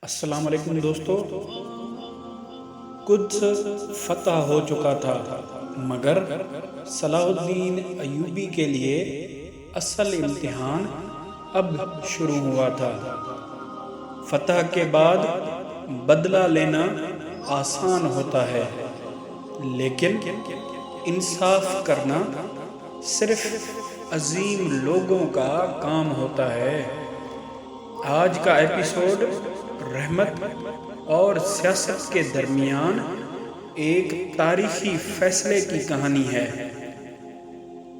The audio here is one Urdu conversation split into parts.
السلام علیکم دوستو، قدس فتح ہو چکا تھا مگر صلاح الدین ایوبی کے لیے اصل امتحان اب شروع ہوا تھا۔ فتح کے بعد بدلہ لینا آسان ہوتا ہے، لیکن انصاف کرنا صرف عظیم لوگوں کا کام ہوتا ہے۔ آج کا ایپیسوڈ رحمت اور سیاست کے درمیان ایک تاریخی فیصلے کی کہانی ہے۔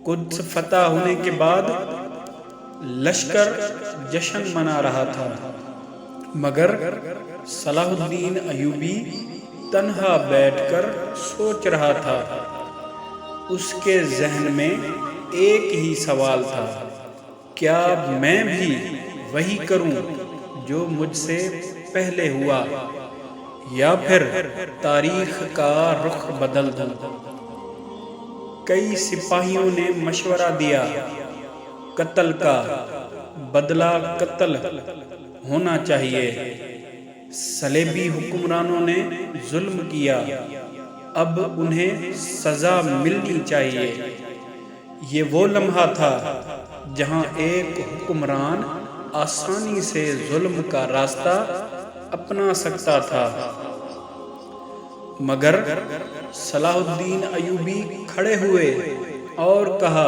قدس فتح ہونے کے بعد لشکر جشن منا رہا تھا، مگر صلاح الدین ایوبی تنہا بیٹھ کر سوچ رہا تھا۔ اس کے ذہن میں ایک ہی سوال تھا، کیا میں بھی وہی کروں جو مجھ سے پہلے ہوا، یا پھر تاریخ کا رخ بدل دوں؟ کئی سپاہیوں نے مشورہ دیا، قتل کا بدلہ قتل ہونا چاہیے۔ صلیبی حکمرانوں نے ظلم کیا، اب انہیں سزا ملنی چاہیے۔ یہ وہ لمحہ تھا جہاں ایک حکمران آسانی سے ظلم کا راستہ اپنا سکتا تھا، مگر صلاح الدین ایوبی کھڑے ہوئے اور کہا،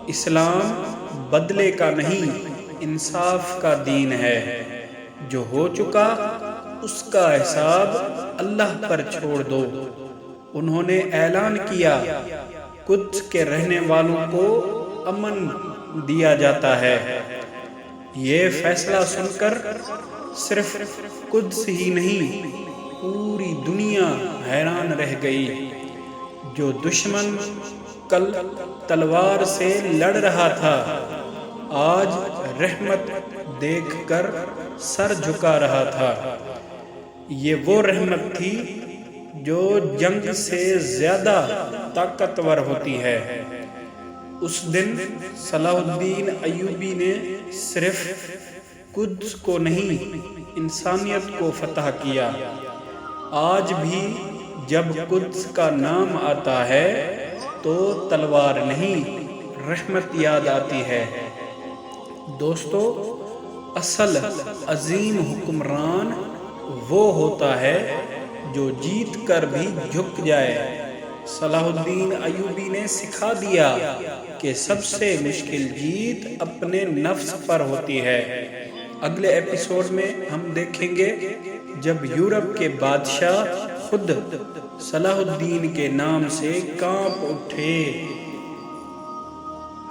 اسلام بدلے کا نہیں، انصاف کا دین ہے۔ جو ہو چکا اس کا حساب اللہ پر چھوڑ دو۔ انہوں نے اعلان کیا، قدس کے رہنے والوں کو امن دیا جاتا ہے۔ یہ فیصلہ سن کر صرف قدس ہی نہیں، پوری دنیا حیران رہ گئی۔ جو دشمن کل تلوار سے لڑ رہا تھا، آج رحمت دیکھ کر سر جھکا رہا تھا۔ یہ وہ رحمت تھی جو جنگ سے زیادہ طاقتور ہوتی ہے۔ اس دن صلاح الدین ایوبی نے صرف قدس کو نہیں، انسانیت کو فتح کیا۔ آج بھی جب قدس کا نام آتا ہے تو تلوار نہیں، رحمت یاد آتی ہے۔ دوستو، اصل عظیم حکمران وہ ہوتا ہے جو جیت کر بھی جھک جائے۔ صلاح الدین ایوبی نے سکھا دیا کہ سب سے مشکل جیت اپنے نفس پر ہوتی ہے۔ اگلے ایپیسوڈ میں ہم دیکھیں گے جب یورپ کے بادشاہ خود صلاح الدین کے نام سے کانپ اٹھے۔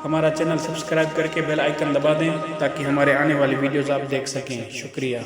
ہمارا چینل سبسکرائب کر کے بیل آئیکن دبا دیں تاکہ ہمارے آنے والی ویڈیوز آپ دیکھ سکیں۔ شکریہ۔